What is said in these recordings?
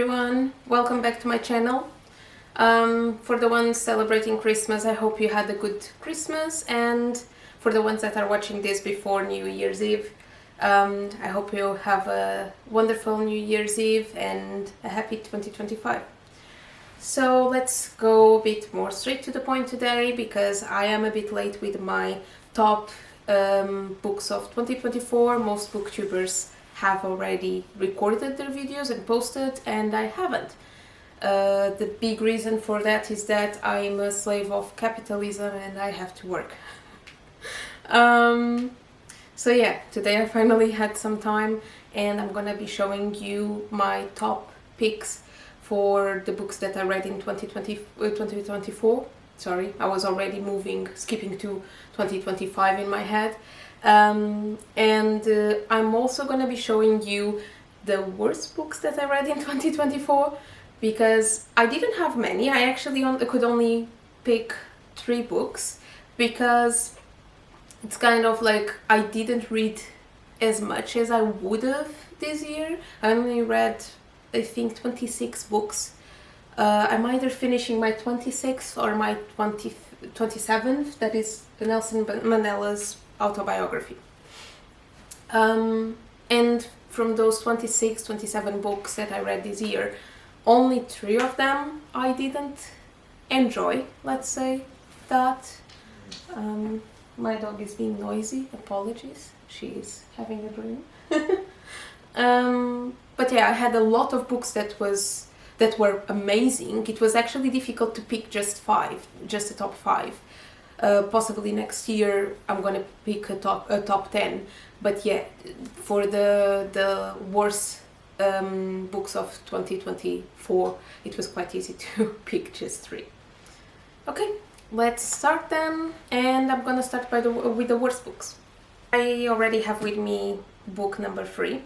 everyone, welcome back to my channel. For the ones celebrating Christmas, I hope you had a good Christmas, and for the ones that are watching this before New Year's Eve, I hope you have a wonderful New Year's Eve and a happy 2025. So let's go a bit more straight to the point today, because I am a bit late with my top books of 2024. Most booktubers have already recorded their videos and posted, and I haven't. The big reason for that is that I'm a slave of capitalism and I have to work. So yeah, today I finally had some time, and I'm gonna be showing you my top picks for the books that I read in 2024. Sorry, I was already skipping to 2025 in my head. I'm also gonna be showing you the worst books that I read in 2024, because I didn't have many. I actually could only pick 3 books, because it's kind of like I didn't read as much as I would have this year. I only read, I think, 26 books. I'm either finishing my 26th or my 27th, that is Nelson Mandela's autobiography. And from those 27 books that I read this year, only 3 of them I didn't enjoy, let's say that. My dog is being noisy, apologies, she is having a dream. But yeah, I had a lot of books that were amazing. It was actually difficult to pick just the top 5. Possibly next year I'm gonna pick a top 10. But yeah, for the worst books of 2024, it was quite easy to pick just 3. Okay, let's start then, and I'm gonna start with the worst books. I already have with me book number 3.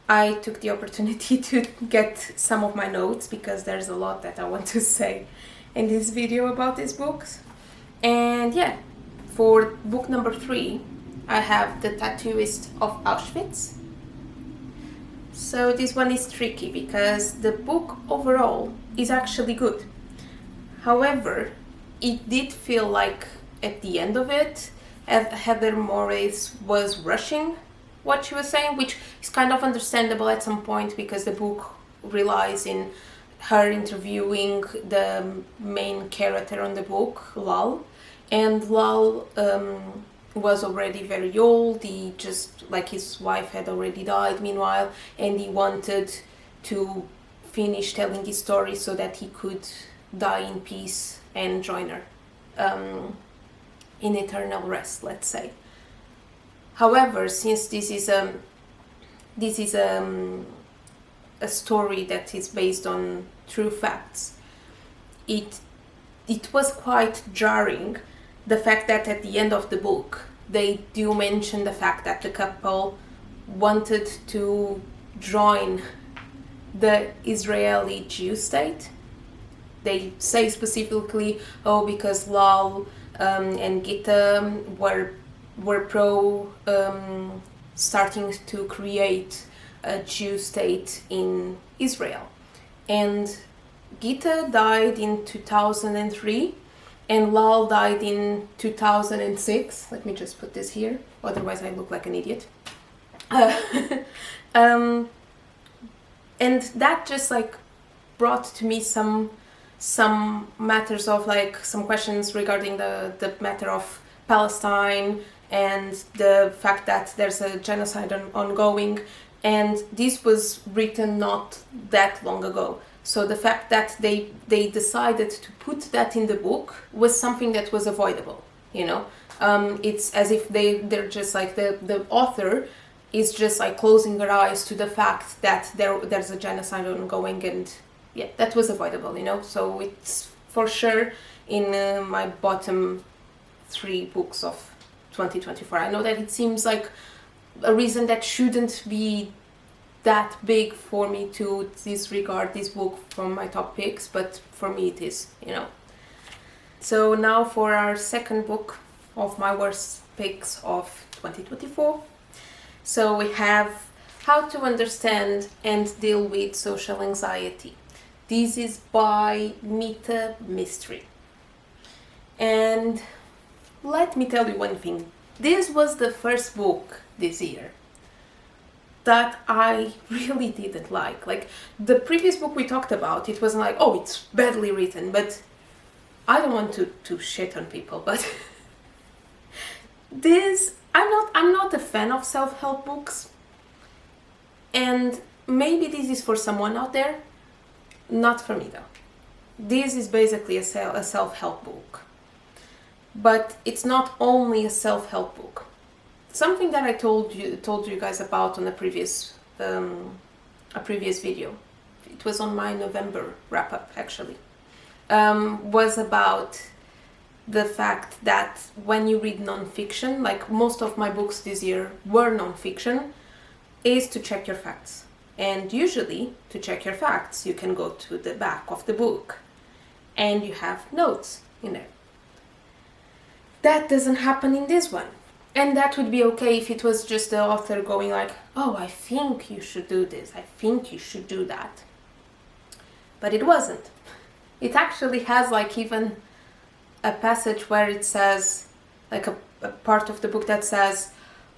I took the opportunity to get some of my notes, because there's a lot that I want to say in this video about these books. And yeah, for book number 3, I have The Tattoist of Auschwitz. So this one is tricky, because the book overall is actually good. However, it did feel like at the end of it, Heather Morris was rushing what she was saying, which is kind of understandable at some point, because the book relies in her interviewing the main character on the book, Lal. And Lal was already very old. He his wife had already died meanwhile, and he wanted to finish telling his story so that he could die in peace and join her in eternal rest, let's say. However, since this is a story that is based on true facts, it was quite jarring, the fact that at the end of the book they do mention the fact that the couple wanted to join the Israeli Jew state. They say specifically, because Lal and Gita were pro starting to create a Jew state in Israel. And Gita died in 2003, and Lal died in 2006. Let me just put this here, otherwise I look like an idiot. And that just brought to me some matters of some questions regarding the matter of Palestine and the fact that there's a genocide ongoing, and this was written not that long ago. So the fact that they decided to put that in the book was something that was avoidable, you know. It's as if they're just the author is just closing her eyes to the fact that there's a genocide ongoing, and yeah, that was avoidable, you know. So it's for sure in my bottom 3 books of 2024. I know that it seems like a reason that shouldn't be that big for me to disregard this book from my top picks, but for me it is, you know. So now for our second book of my worst picks of 2024. So we have How to Understand and Deal with Social Anxiety. This is by Mita Mistry. And let me tell you one thing. This was the first book this year that I really didn't like. Like, the previous book we talked about, it wasn't like, oh, it's badly written, but I don't want to shit on people, but this, I'm not a fan of self-help books, and maybe this is for someone out there, not for me though. This is basically a self-help book, but it's not only a self-help book. Something that I told you guys about on a previous video, it was on my November wrap-up actually, was about the fact that when you read non-fiction, like most of my books this year were non-fiction, is to check your facts. And usually, to check your facts, you can go to the back of the book and you have notes in there. That doesn't happen in this one. And that would be okay if it was just the author going like, oh, I think you should do this, I think you should do that. But it wasn't. It actually has like even a passage where it says, like a part of the book that says,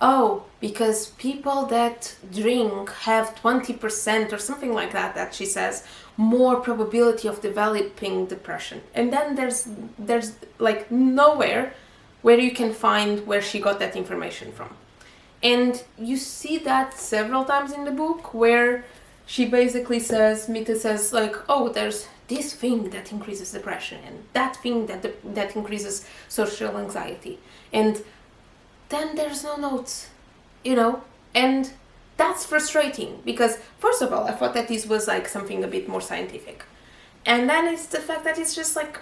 oh, because people that drink have 20% or something like that, that she says, more probability of developing depression. And then there's like nowhere where you can find where she got that information from. And you see that several times in the book where she basically says, Mita says like, oh, there's this thing that increases depression and that thing that increases social anxiety. And then there's no notes, you know, and that's frustrating because first of all, I thought that this was like something a bit more scientific. And then it's the fact that it's just like,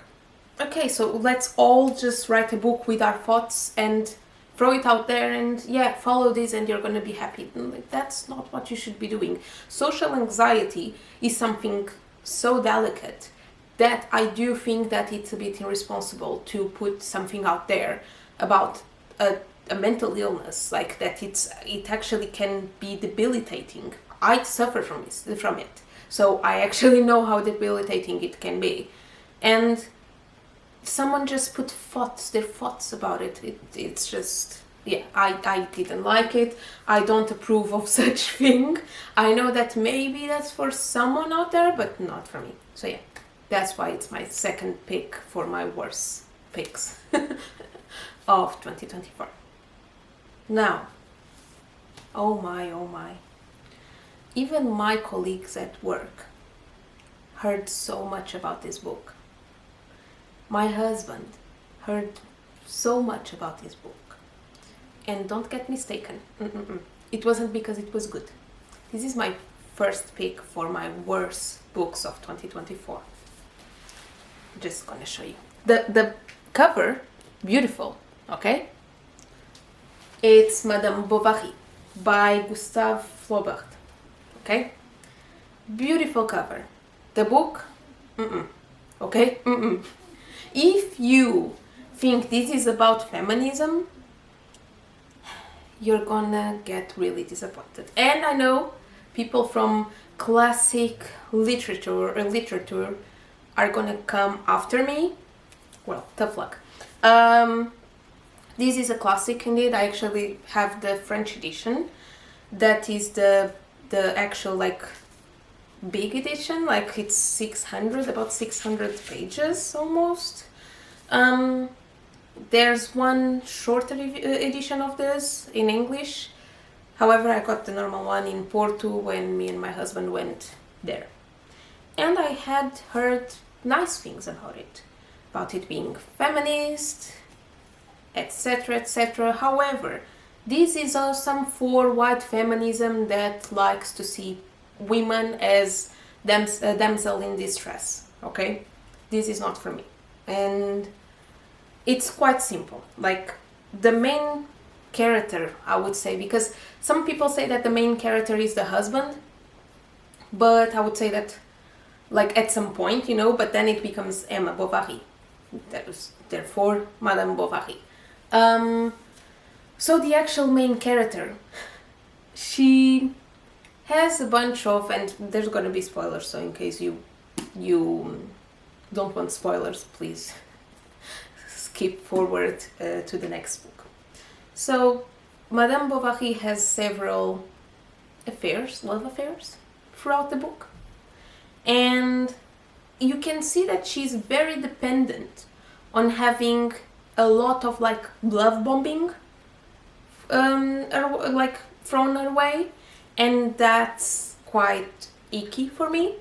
okay, so let's all just write a book with our thoughts and throw it out there and yeah, follow this and you're gonna be happy. Like, that's not what you should be doing. Social anxiety is something so delicate that I do think that it's a bit irresponsible to put something out there about a mental illness like that. It actually can be debilitating. I suffer from it, so I actually know how debilitating it can be. And someone just put their thoughts about it. It's just, yeah, I didn't like it. I don't approve of such thing. I know that maybe that's for someone out there, but not for me. So yeah, that's why it's my second pick for my worst picks of 2024. Now, oh my, even my colleagues at work heard so much about this book. My husband heard so much about this book. And don't get mistaken, it wasn't because it was good. This is my first pick for my worst books of 2024. I'm just gonna show you. The cover, beautiful, okay? It's Madame Bovary by Gustave Flaubert, okay? Beautiful cover. The book, okay? If you think this is about feminism, you're gonna get really disappointed. And I know people from classic literature are gonna come after me. Well, tough luck. This is a classic indeed. I actually have the French edition. That is the actual like big edition, like it's about 600 pages almost. There's one shorter edition of this in English. However, I got the normal one in Porto when me and my husband went there. And I had heard nice things about it being feminist, etc, etc. However, this is some for white feminism that likes to see women as damsel in distress, okay? This is not for me. And it's quite simple. Like, the main character, I would say, because some people say that the main character is the husband, but I would say that, like, at some point, you know, but then it becomes Emma Bovary. Therefore, Madame Bovary. So the actual main character, she has a bunch of, and there's going to be spoilers, so in case you don't want spoilers, please skip forward to the next book. So Madame Bovary has several love affairs throughout the book, and you can see that she's very dependent on having a lot of like love bombing like thrown her way, and that's quite icky for me.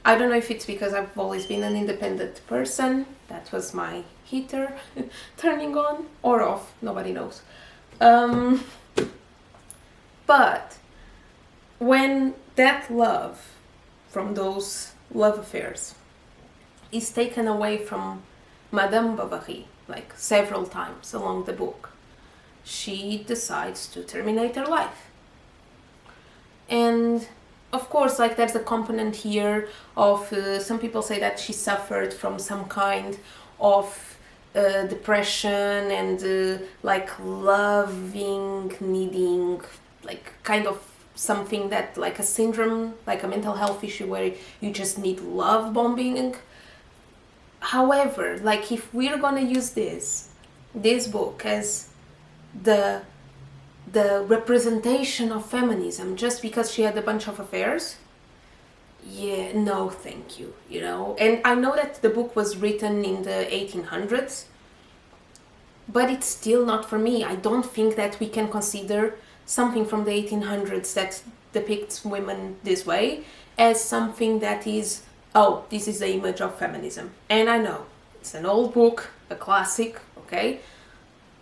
I don't know if it's because I've always been an independent person, that was my heater turning on or off, nobody knows. But when that love from those love affairs is taken away from Madame Bovary, like several times along the book, she decides to terminate her life. And of course, like there's a component here of some people say that she suffered from some kind of depression and like loving, needing, like kind of something that like a syndrome, like a mental health issue where you just need love bombing. However, like if we're gonna use this book as the representation of feminism just because she had a bunch of affairs, yeah, no thank you, you know. And I know that the book was written in the 1800s, but it's still not for me. I don't think that we can consider something from the 1800s that depicts women this way as something that is, oh, this is the image of feminism. And I know it's an old book, a classic, okay,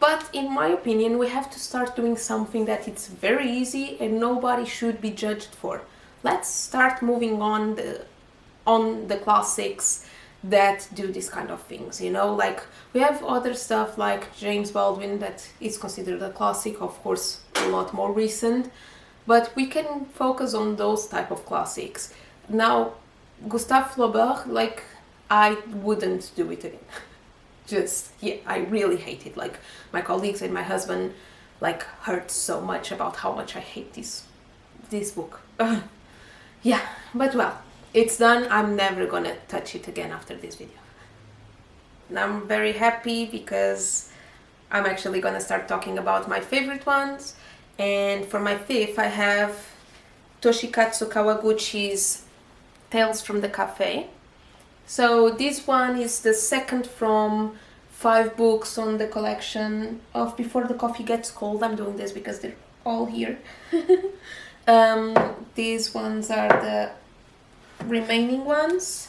but in my opinion we have to start doing something that it's very easy and nobody should be judged for. Let's start moving on the classics that do this kind of things, you know. Like we have other stuff like James Baldwin that is considered a classic, of course a lot more recent, but we can focus on those type of classics. Now Gustave Flaubert, like I wouldn't do it again. Just, yeah, I really hate it. Like my colleagues and my husband like heard so much about how much I hate this book. Yeah, but well, it's done. I'm never gonna touch it again after this video. And I'm very happy because I'm actually gonna start talking about my favorite ones. And for my fifth, I have Toshikazu Kawaguchi's Tales from the Cafe. So this one is the second from 5 books on the collection of Before the Coffee Gets Cold. I'm doing this because they're all here. These ones are the remaining ones.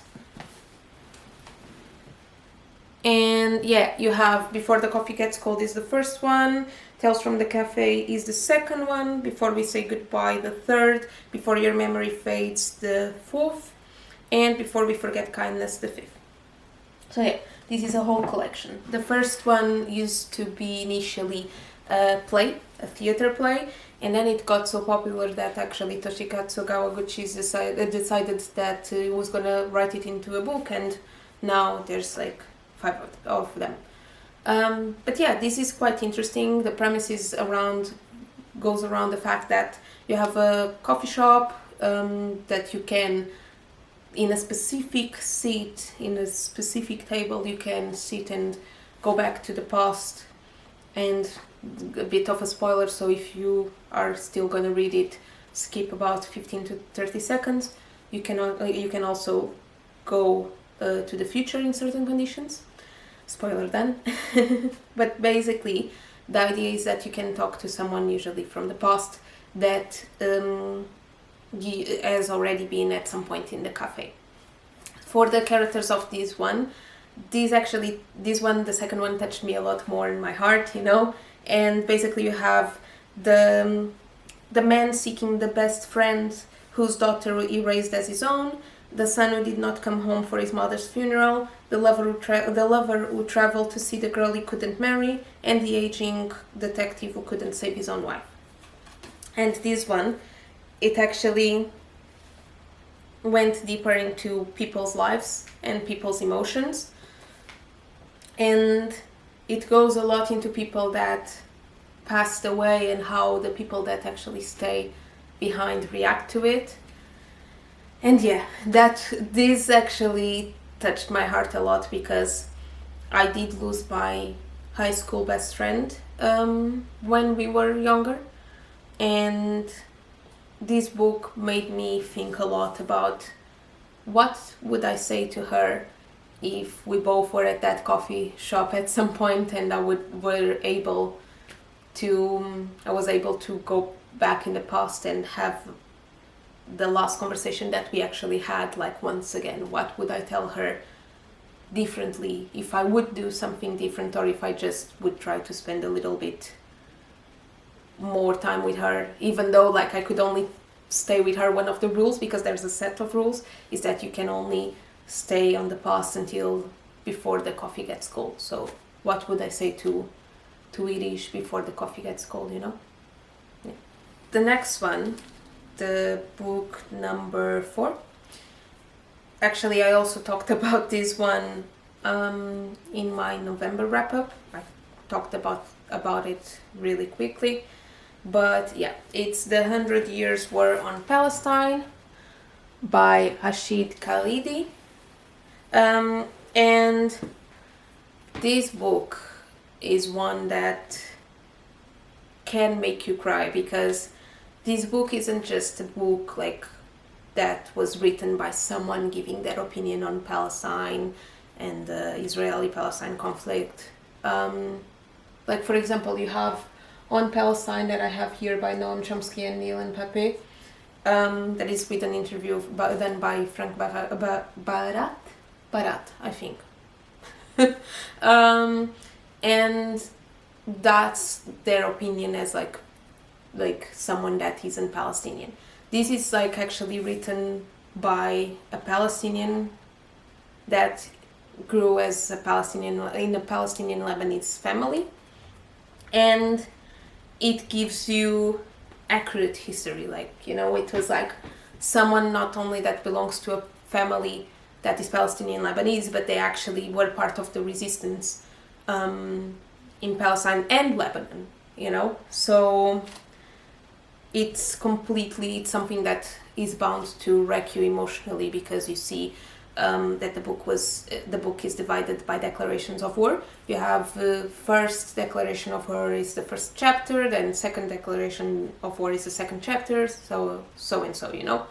And yeah, you have Before the Coffee Gets Cold is the first one, Tales from the Cafe is the second one, Before We Say Goodbye the third, Before Your Memory Fades the fourth, and Before We Forget Kindness the fifth. So yeah, this is a whole collection. The first one used to be initially a play, a theater play, and then it got so popular that actually Toshikazu Kawaguchi decided that he was gonna write it into a book, and now there's like 5 of them. But yeah, this is quite interesting. The premise is goes around the fact that you have a coffee shop that you can, in a specific seat, in a specific table, you can sit and go back to the past. And a bit of a spoiler, so if you are still going to read it, skip about 15 to 30 seconds. You can also go to the future in certain conditions. Spoiler done. But basically the idea is that you can talk to someone, usually from the past, that has already been at some point in the cafe. For the characters of this one, the second one touched me a lot more in my heart, you know. And basically you have the man seeking the best friend whose daughter he raised as his own, the son who did not come home for his mother's funeral, the lover who traveled to see the girl he couldn't marry, and the aging detective who couldn't save his own wife. And this one, it actually went deeper into people's lives and people's emotions, and it goes a lot into people that passed away and how the people that actually stay behind react to it. And yeah, this actually touched my heart a lot, because I did lose my high school best friend when we were younger, and this book made me think a lot about what would I say to her if we both were at that coffee shop at some point, and I was able to go back in the past and have the last conversation that we actually had, like, once again. What would I tell her differently if I would do something different, or if I just would try to spend a little bit more time with her, even though, like, I could only stay with her. One of the rules, because there's a set of rules, is that you can only stay on the past until before the coffee gets cold. So what would I say to Irish before the coffee gets cold, Yeah. The next one, the book number 4. Actually, I also talked about this one in my November wrap-up. I talked about it really quickly. But yeah, it's The 100 Years War on Palestine by Rashid Khalidi. And this book is one that can make you cry, because this book isn't just a book like that was written by someone giving their opinion on Palestine and the Israeli-Palestine conflict. Like, for example, you have On Palestine, that I have here, by Noam Chomsky and Neil and Pape, that is with an interview done by Frank Barat, I think. And that's their opinion as like someone that isn't Palestinian. This is like actually written by a Palestinian that grew as a Palestinian in a Palestinian Lebanese family, and it gives you accurate history. Like, it was like someone not only that belongs to a family that is Palestinian Lebanese, but they actually were part of the resistance in Palestine and Lebanon, So it's something that is bound to wreck you emotionally, because you see that the book is divided by declarations of war. You have first declaration of war is the first chapter, then second declaration of war is the second chapter, so and so,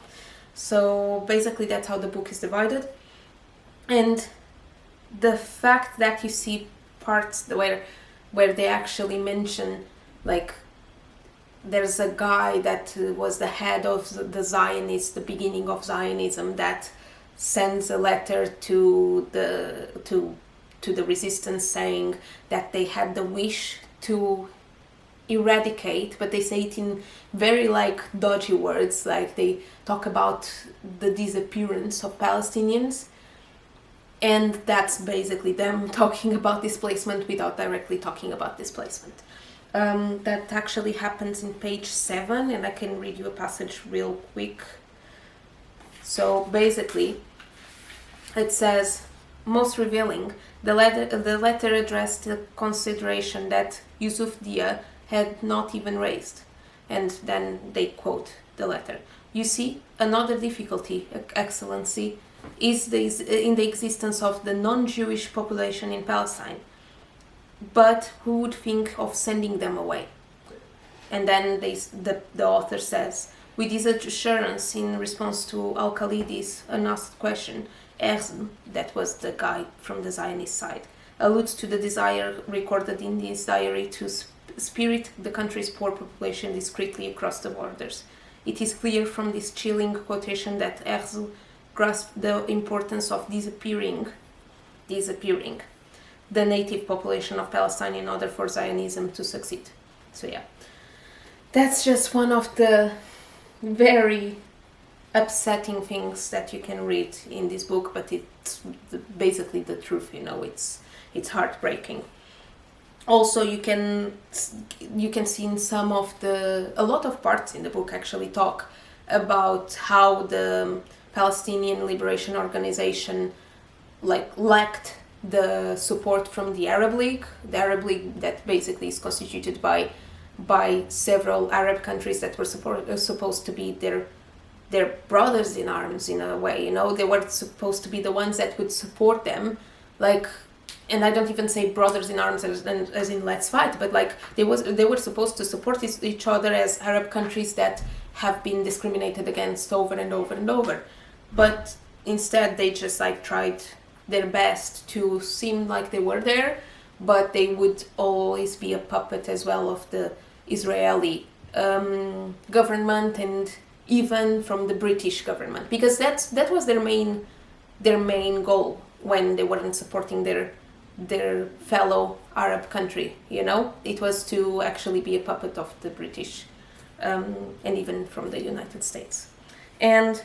So basically that's how the book is divided. And the fact that you see parts where they actually mention, like, there's a guy that was the head of the Zionists, the beginning of Zionism, that sends a letter to the resistance saying that they had the wish to eradicate, but they say it in very dodgy words, like they talk about the disappearance of Palestinians, and that's basically them talking about displacement without directly talking about displacement. That actually happens in page 7, and I can read you a passage real quick. So basically it says, most revealing, the letter addressed a consideration that Yusuf Dia had not even raised. And then they quote the letter. You see, another difficulty, Excellency, is in the existence of the non-Jewish population in Palestine. But who would think of sending them away? And then the author says, with this assurance in response to Al-Khalidi's unasked question, Herzl, that was the guy from the Zionist side, alludes to the desire recorded in his diary to spirit the country's poor population discreetly across the borders. It is clear from this chilling quotation that Herzl grasped the importance of disappearing the native population of Palestine in order for Zionism to succeed. So yeah, that's just one of the very upsetting things that you can read in this book, but it's basically the truth, it's heartbreaking. Also, you can see in a lot of parts in the book actually talk about how the Palestinian Liberation Organization lacked the support from the Arab League that basically is constituted by by several Arab countries that were supposed to be their brothers in arms in a way, you know. They were supposed to be the ones that would support them, like, and I don't even say brothers in arms as in let's fight, but like they were supposed to support each other as Arab countries that have been discriminated against over and over and over. But instead they just like tried their best to seem like they were there, but they would always be a puppet as well of the Israeli government and even from the British government, because that was their main goal when they weren't supporting their fellow Arab country, you know. It was to actually be a puppet of the British and even from the United States. And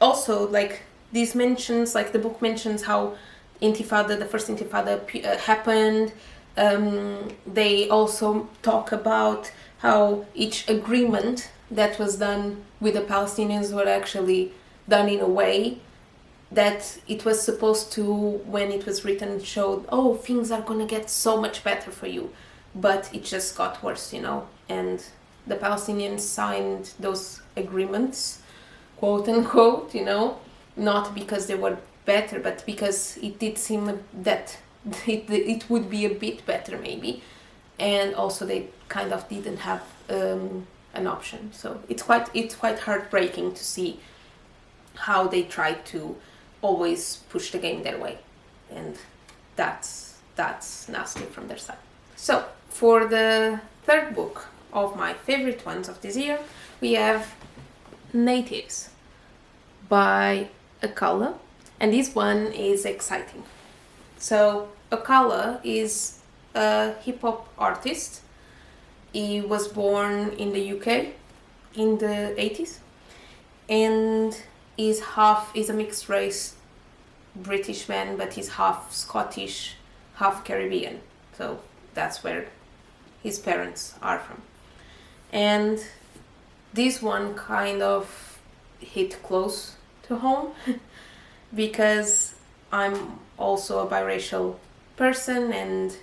also, like, these mentions, like the book mentions how the first Intifada happened. They also talk about how each agreement that was done with the Palestinians were actually done in a way that it was supposed to, when it was written, showed, oh, things are gonna get so much better for you, but it just got worse, you know. And the Palestinians signed those agreements, quote unquote, you know, not because they were better, but because it did seem that it would be a bit better maybe, and also they kind of didn't have an option. So it's quite heartbreaking to see how they tried to always push the game their way, and that's nasty from their side. So for the third book of my favorite ones of this year, we have Natives by Akala, and this one is exciting. So Akala is a hip-hop artist. He was born in the UK in the 80s, and is a mixed race British man, but he's half Scottish, half Caribbean. So that's where his parents are from. And this one kind of hit close to home because I'm also a biracial person, and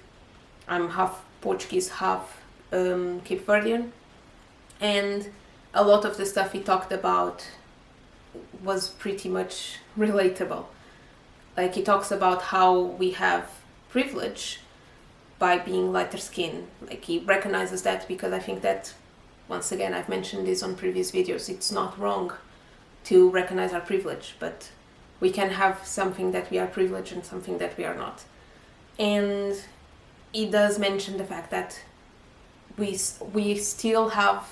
I'm half Portuguese, half Cape Verdean, and a lot of the stuff he talked about was pretty much relatable. Like, he talks about how we have privilege by being lighter skinned. Like, he recognizes that, because I think that, once again, I've mentioned this on previous videos, it's not wrong to recognize our privilege, but we can have something that we are privileged and something that we are not. And he does mention the fact that we still have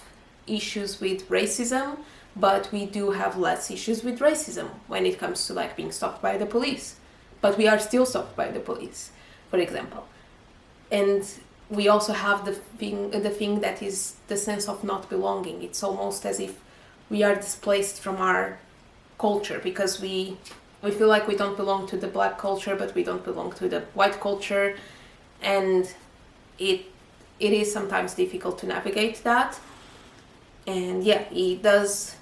issues with racism, but we do have less issues with racism when it comes to like being stopped by the police. But we are still stopped by the police, for example. And we also have the thing that is the sense of not belonging. It's almost as if we are displaced from our culture, because we feel like we don't belong to the black culture, but we don't belong to the white culture, and it is sometimes difficult to navigate that. And yeah, he does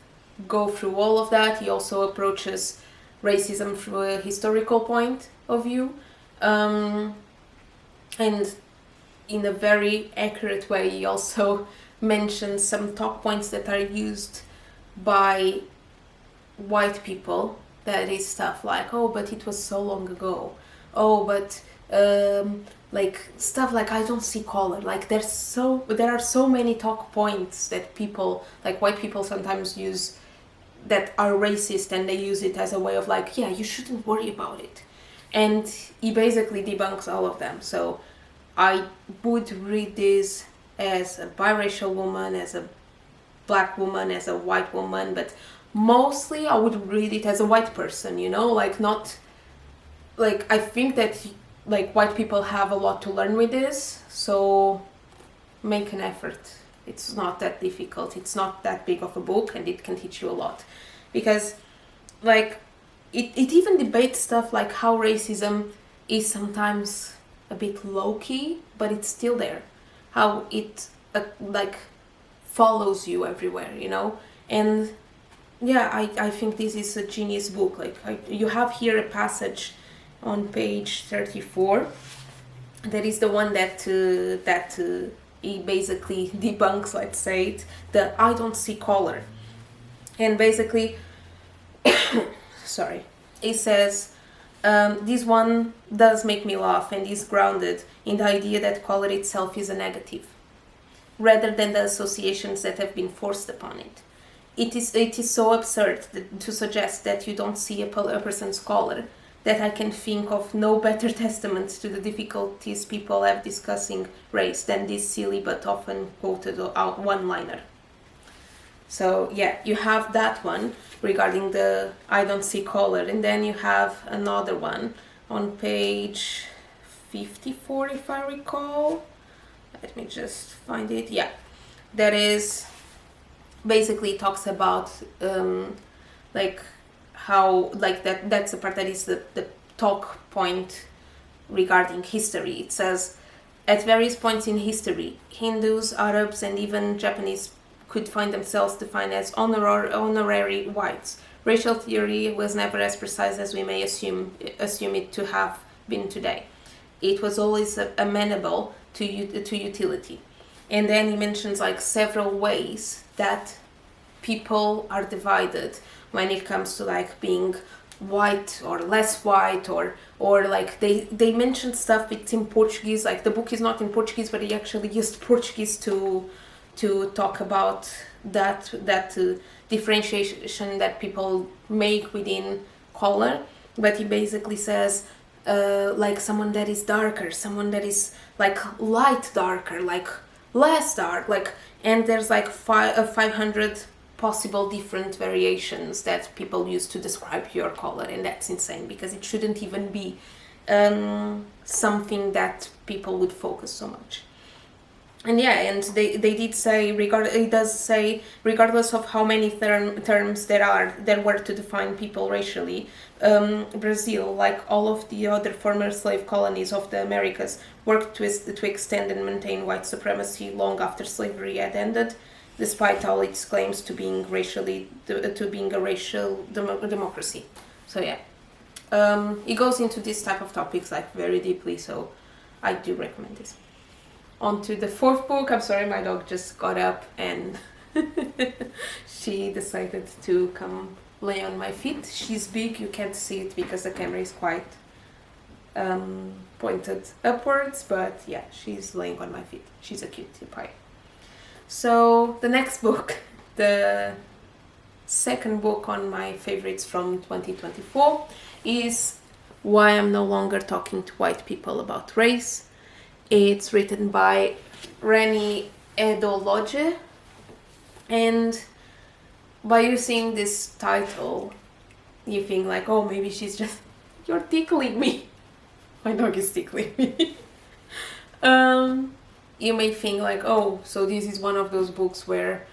go through all of that. He also approaches racism through a historical point of view, and in a very accurate way. He also mentions some talk points that are used by white people, that is stuff like, oh, but it was so long ago, oh, but like stuff like, I don't see color. Like, there are so many talk points that people, like white people, sometimes use that are racist, and they use it as a way of like, yeah, you shouldn't worry about it. And he basically debunks all of them. So I would read this as a biracial woman, as a black woman, as a white woman, but mostly I would read it as a white person, you know, like, not like, I think that like white people have a lot to learn with this, so make an effort. It's not that difficult. It's not that big of a book, and it can teach you a lot, because like it even debates stuff like how racism is sometimes a bit low-key, but it's still there, how it like follows you everywhere, you know. And yeah, I think this is a genius book. Like, you have here a passage on page 34 that is the one that he basically debunks, let's say it, the I don't see color. And basically, sorry, he says, this one does make me laugh and is grounded in the idea that color itself is a negative, rather than the associations that have been forced upon it. It is so absurd to suggest that you don't see a person's color that I can think of no better testament to the difficulties people have discussing race than this silly but often quoted one-liner. So yeah, you have that one regarding the I don't see color, and then you have another one on page 54, if I recall. Let me just find it. Yeah, that is basically talks about like how, like that's the part that is the talk point regarding history. It says, at various points in history, Hindus, Arabs, and even Japanese could find themselves defined as honorary whites. Racial theory was never as precise as we may assume it to have been today. It was always amenable to utility. And then he mentions like several ways that people are divided when it comes to like being white or less white, or like they mention stuff. It's in Portuguese, like the book is not in Portuguese, but he actually used Portuguese to talk about that differentiation that people make within color. But he basically says like someone that is darker, someone that is like light darker, like less dark, like, and there's like 500 possible different variations that people use to describe your color, and that's insane because it shouldn't even be something that people would focus so much. And yeah, and they did say, it does say, regardless of how many terms there were to define people racially, Brazil, like all of the other former slave colonies of the Americas, worked to extend and maintain white supremacy long after slavery had ended, despite all its claims to being a racial democracy. So yeah, it goes into this type of topics like very deeply, so I do recommend this. On to the fourth book. I'm sorry, my dog just got up and she decided to come lay on my feet. She's big, you can't see it because the camera is quite pointed upwards, but yeah, she's laying on my feet. She's a cutie pie. So the next book, the second book on my favorites from 2024, is Why I'm No Longer Talking to White People About Race. It's written by Reni Eddo-Lodge, and by you seeing this title, you think like, oh, maybe she's just, you're tickling me. My dog is tickling me. You may think like, oh, so this is one of those books where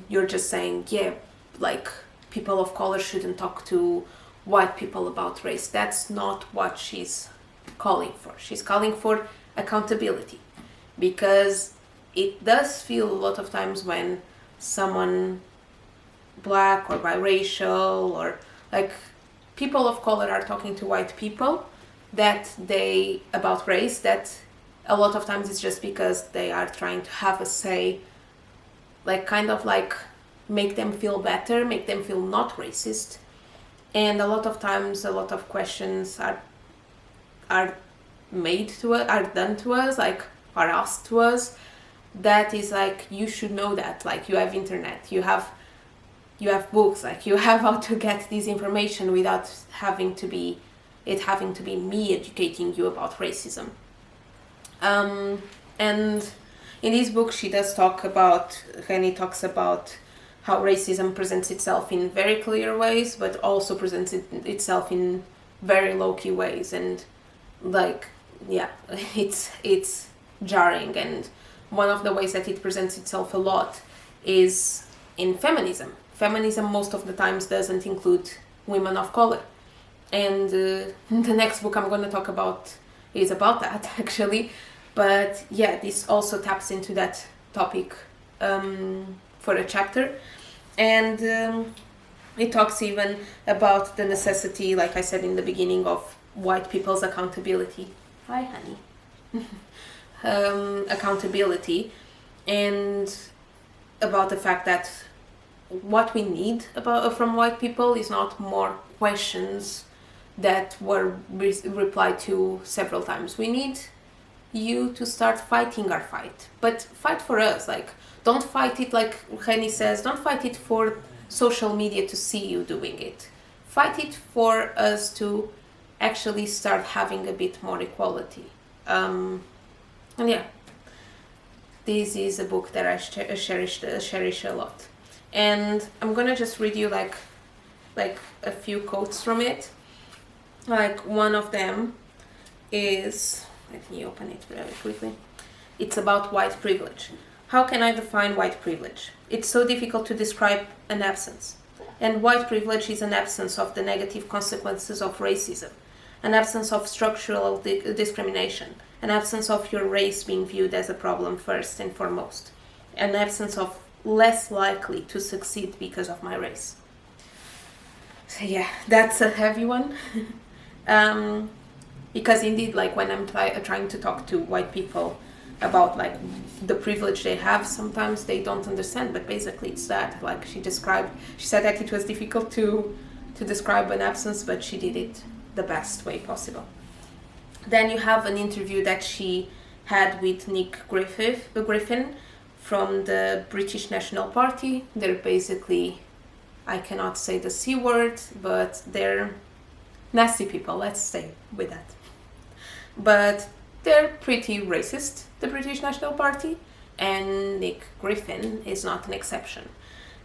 you're just saying, yeah, like people of color shouldn't talk to white people about race. That's not what she's calling for. She's calling for accountability, because it does feel a lot of times when someone black or biracial or like people of color are talking to white people about race, that a lot of times it's just because they are trying to have a say, like kind of like make them feel better, make them feel not racist. And a lot of times a lot of questions are made to us, are done to us, like are asked to us, that is like, you should know that, like you have internet, you have books, like you have how to get this information without having to be me educating you about racism. And in this book she does talk about, Reni talks about how racism presents itself in very clear ways, but also presents itself in very low-key ways, and like, yeah, it's jarring. And one of the ways that it presents itself a lot is in feminism. Feminism most of the times doesn't include women of color, and the next book I'm going to talk about is about that actually. But yeah, this also taps into that topic for a chapter, and it talks even about the necessity, like I said in the beginning, of white people's accountability. Hi, honey. accountability, and about the fact that what we need from white people is not more questions that were replied to several times. We need you to start fighting our fight, but fight for us. Like, don't fight it, like Reni says, don't fight it for social media to see you doing it. Fight it for us to actually start having a bit more equality. And yeah, this is a book that I cherish a lot. And I'm gonna just read you like a few quotes from it. Like, one of them is, let me open it very quickly. It's about white privilege. How can I define white privilege? It's so difficult to describe an absence. And white privilege is an absence of the negative consequences of racism, an absence of structural discrimination, an absence of your race being viewed as a problem first and foremost, an absence of less likely to succeed because of my race. So yeah, that's a heavy one. Because indeed, like, when I'm trying to talk to white people about like the privilege they have, sometimes they don't understand, but basically it's that, like, she said that it was difficult to describe an absence, but she did it the best way possible. Then you have an interview that she had with Nick Griffin from the British National Party. They're basically, I cannot say the C word, but they're nasty people, let's stay with that. But they're pretty racist, the British National Party, and Nick Griffin is not an exception.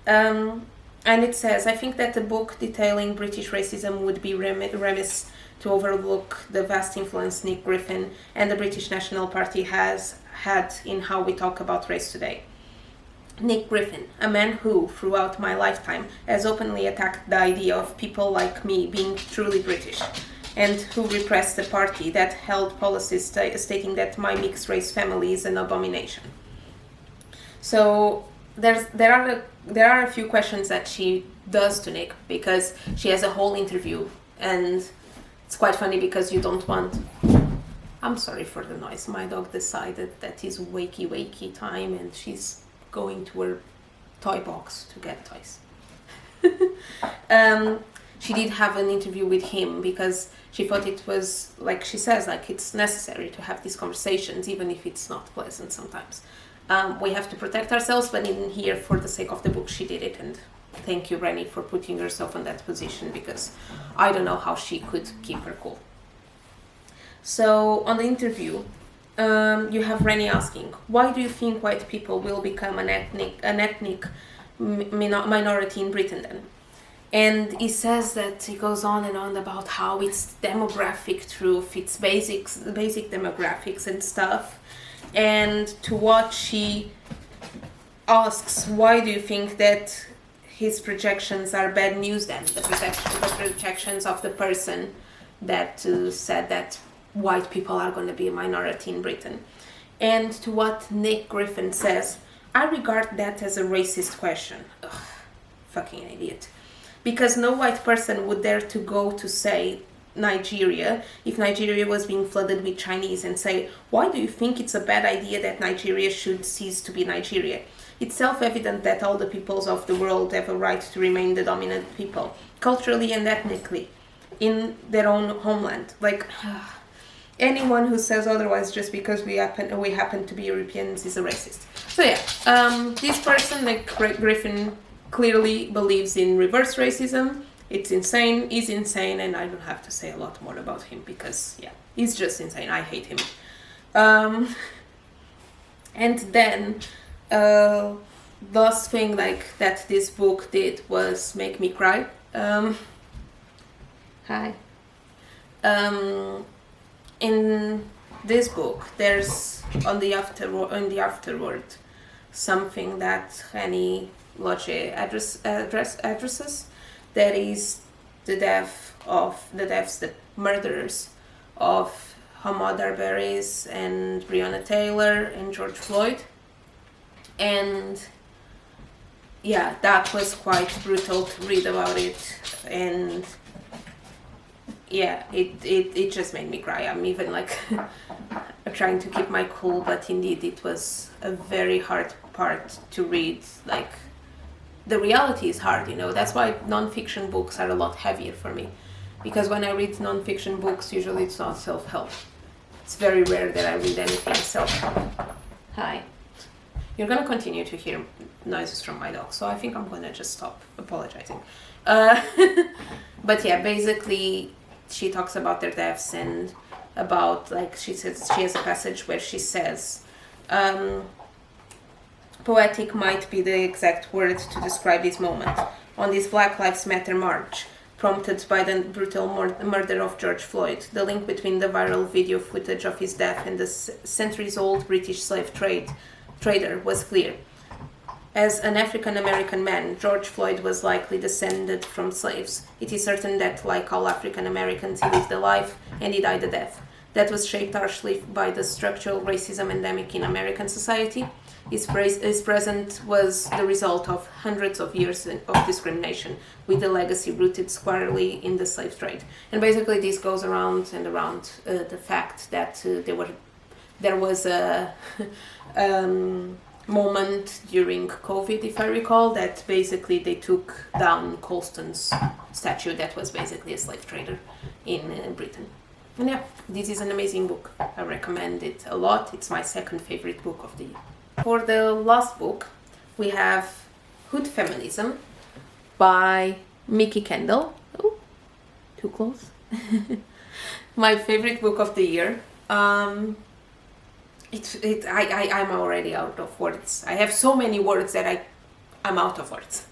And it says, I think that the book detailing British racism would be remiss to overlook the vast influence Nick Griffin and the British National Party has had in how we talk about race today. Nick Griffin, a man who, throughout my lifetime, has openly attacked the idea of people like me being truly British, and who repressed the party that held policies stating that my mixed race family is an abomination. So there are a few questions that she does to Nick, because she has a whole interview, and it's quite funny because you don't want... I'm sorry for the noise. My dog decided that it's wakey time and she's going to her toy box to get toys. She did have an interview with him because she thought it was, like she says, like, it's necessary to have these conversations, even if it's not pleasant sometimes. We have to protect ourselves, but in here, for the sake of the book, she did it, and thank you, Reni, for putting yourself in that position, because I don't know how she could keep her cool. So, on the interview, you have Reni asking, why do you think white people will become an ethnic minority in Britain then? And he says that, he goes on and on about how it's demographic truth, it's basic demographics and stuff. And to what she asks, why do you think that his projections are bad news then? The projections of the person that said that white people are going to be a minority in Britain. And to what Nick Griffin says, I regard that as a racist question. Ugh, fucking idiot. Because no white person would dare to go to, say, Nigeria, if Nigeria was being flooded with Chinese, and say, why do you think it's a bad idea that Nigeria should cease to be Nigeria? It's self-evident that all the peoples of the world have a right to remain the dominant people, culturally and ethnically, in their own homeland. Like, anyone who says otherwise just because we happen to be Europeans is a racist. So yeah, this person, like Griffin, clearly believes in reverse racism. It's insane, he's insane, and I don't have to say a lot more about him because, yeah, he's just insane. I hate him. And then, last thing like that this book did was make me cry. Hi. In this book, there's on the afterword something that Reni Eddo-Lodge addresses. That is the murders of Ahmaud Arbery and Breonna Taylor and George Floyd. And yeah, that was quite brutal to read about it, and yeah, it just made me cry. I'm even like trying to keep my cool, but indeed it was a very hard part to read. Like, the reality is hard, you know. That's why non-fiction books are a lot heavier for me, because when I read non-fiction books, usually it's not self-help. It's very rare that I read anything self-help. Hi. You're gonna continue to hear noises from my dog, so I think I'm gonna just stop apologizing. But yeah, basically she talks about their deaths, and about, like, she says, she has a passage where she says, poetic might be the exact word to describe this moment. On this Black Lives Matter march, prompted by the brutal murder of George Floyd, the link between the viral video footage of his death and the centuries-old British slave trader was clear. As an African-American man, George Floyd was likely descended from slaves. It is certain that, like all African-Americans, he lived a life and he died a death. That was shaped harshly by the structural racism endemic in American society. His present was the result of hundreds of years of discrimination, with a legacy rooted squarely in the slave trade. And basically this goes around and around the fact that there was a moment during COVID, if I recall, that basically they took down Colston's statue that was basically a slave trader in Britain. And yeah, this is an amazing book. I recommend it a lot. It's my second favorite book of the year. For the last book, we have Hood Feminism by Mikki Kendall. Oh, too close. My favorite book of the year. I'm already out of words. I have so many words that I'm out of words.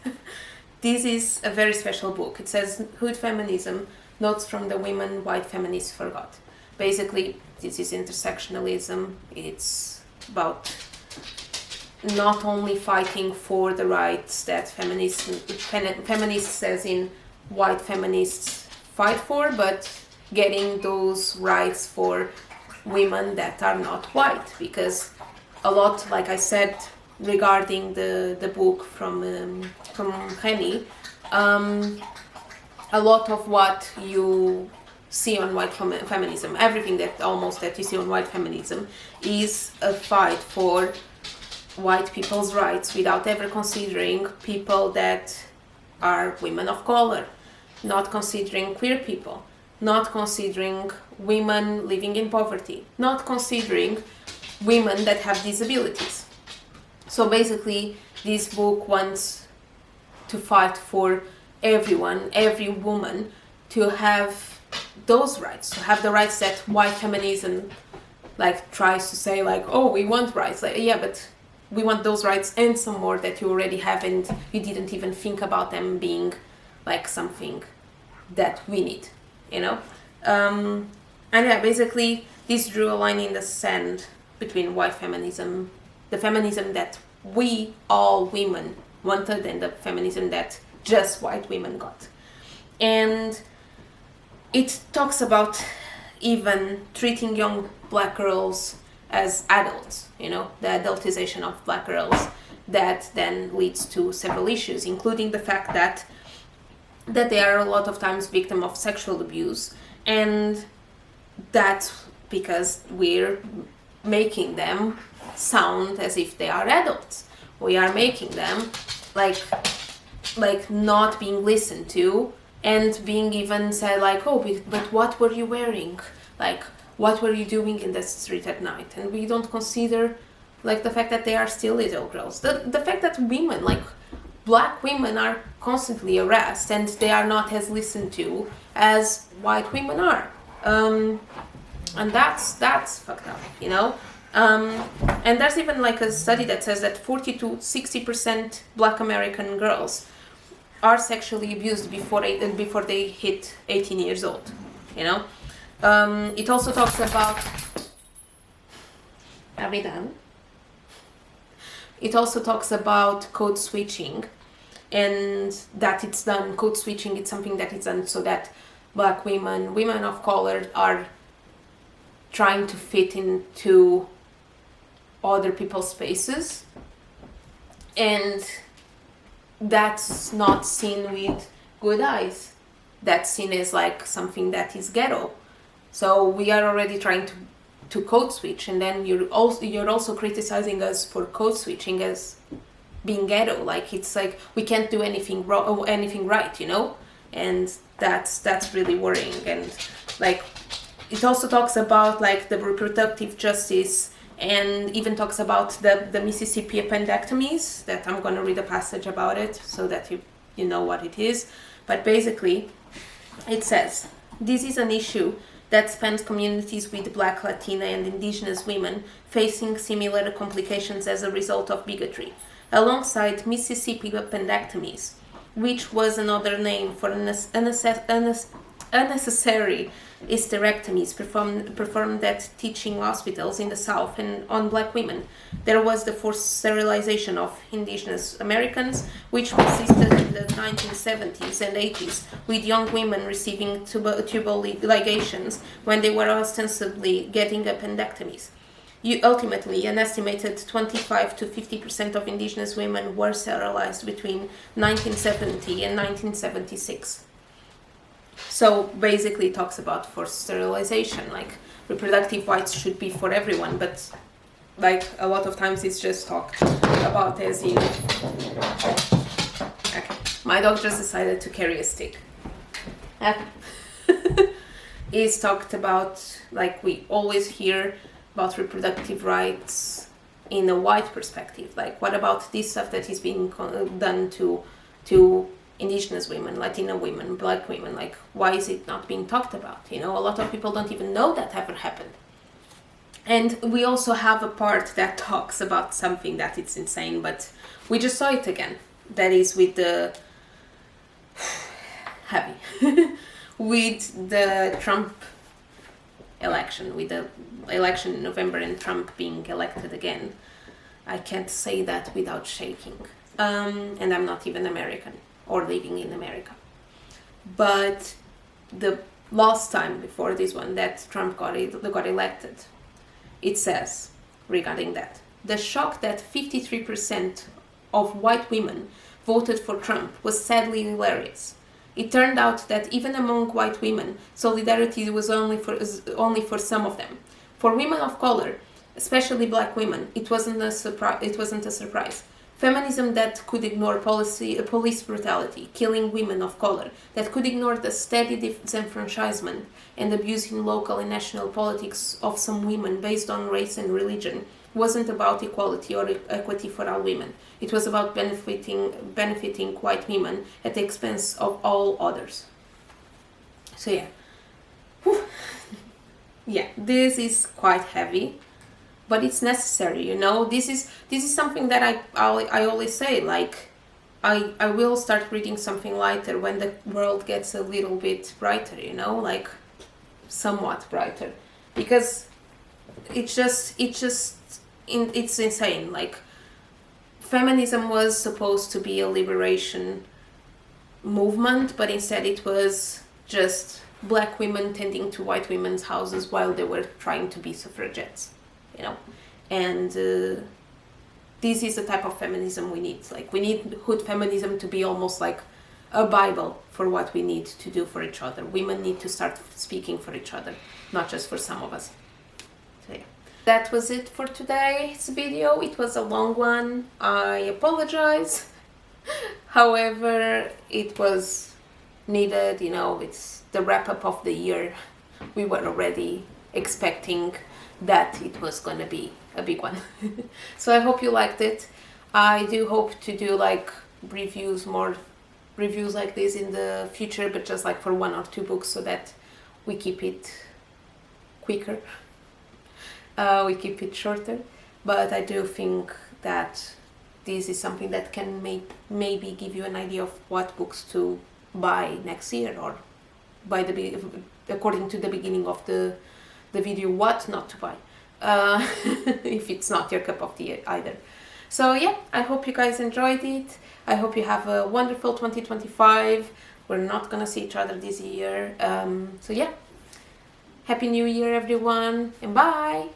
This is a very special book. It says Hood Feminism, Notes from the Women White Feminists Forgot. Basically, this is intersectionalism. It's about not only fighting for the rights that feminists as in white feminists fight for, but getting those rights for women that are not white, because a lot, like I said regarding the book from Reni, a lot of what you see on white feminism, everything that you see on white feminism, is a fight for white people's rights without ever considering people that are women of color, not considering queer people, not considering women living in poverty, not considering women that have disabilities. So basically, this book wants to fight for everyone, every woman, to have those rights, to have the rights that white feminism like tries to say, like, oh, we want rights. Like, yeah, but we want those rights and some more that you already have, and you didn't even think about them being like something that we need, you know? And yeah, basically this drew a line in the sand between white feminism, the feminism that we all women wanted, and the feminism that just white women got. And it talks about even treating young black girls as adults, you know, the adultization of black girls, that then leads to several issues, including the fact that they are a lot of times victim of sexual abuse, and that's because we're making them sound as if they are adults. We are making them like not being listened to, and being even said like, oh, but what were you wearing? Like, what were you doing in the street at night? And we don't consider like the fact that they are still little girls. The fact that women, like black women, are constantly harassed and they are not as listened to as white women are. And that's fucked up, you know? And there's even like a study that says that 40 to 60% black American girls are sexually abused before they hit 18 years old, you know? It also talks about... Are we done? It also talks about code switching, and that it's done, code switching, it's something that is done so that black women of color are trying to fit into other people's spaces, and that's not seen with good eyes. That's seen as like something that is ghetto. So we are already trying to to code switch, and then you're also criticizing us for code switching as being ghetto. Like, it's like we can't do anything wrong or anything right, you know, and that's really worrying. And like, it also talks about like the reproductive justice, and even talks about the Mississippi appendectomies, that I'm going to read a passage about it so that you know what it is. But basically it says, this is an issue that spans communities with Black, Latina and Indigenous women facing similar complications as a result of bigotry, alongside Mississippi appendectomies, which was another name for unnecessary hysterectomies performed at teaching hospitals in the South and on Black women. There was the forced sterilization of Indigenous Americans, which persisted in the 1970s and 80s, with young women receiving tubal ligations when they were ostensibly getting appendectomies. Ultimately, an estimated 25 to 50% of Indigenous women were sterilized between 1970 and 1976. So basically it talks about forced sterilization, like reproductive rights should be for everyone, but like a lot of times it's just talked about as in... Okay, my dog just decided to carry a stick. It's talked about, like, we always hear about reproductive rights in a white perspective. Like, what about this stuff that is being done to Indigenous women, Latina women, Black women? Like, why is it not being talked about? You know, a lot of people don't even know that ever happened. And we also have a part that talks about something that it's insane, but we just saw it again. That is with the heavy with the Trump election, with the election in November and Trump being elected again. I can't say that without shaking. And I'm not even American or living in America. But the last time before this one that Trump got elected, it says regarding that, the shock that 53% of white women voted for Trump was sadly hilarious. It turned out that even among white women, solidarity was only for some of them. For women of color, especially Black women, it wasn't a surprise. Feminism that could ignore police brutality, killing women of color, that could ignore the steady disenfranchisement and abuse in local and national politics of some women based on race and religion, wasn't about equality or equity for all women. It was about benefiting white women at the expense of all others. So yeah. Whew. Yeah, this is quite heavy, but it's necessary, you know. This is something that I always say, like, I will start reading something lighter when the world gets a little bit brighter, you know, like somewhat brighter, because it's insane. Like, feminism was supposed to be a liberation movement, but instead it was just Black women tending to white women's houses while they were trying to be suffragettes, you know. And this is the type of feminism we need. Like, we need hood feminism to be almost like a Bible for what we need to do for each other. Women need to start speaking for each other, not just for some of us. So yeah. That was it for today's video. It was a long one. I apologize. However, it was needed, you know. It's the wrap-up of the year. We were already expecting that it was going to be a big one. So I hope you liked it. I do hope to do like more reviews like this in the future, but just like for 1 or 2 books, so that we keep it quicker. We keep it shorter. But I do think that this is something that can maybe give you an idea of what books to buy next year, or according to the beginning of the video, what not to buy, if it's not your cup of tea either. So yeah, I hope you guys enjoyed it. I hope you have a wonderful 2025. We're not gonna see each other this year. So yeah, Happy New Year everyone, and bye!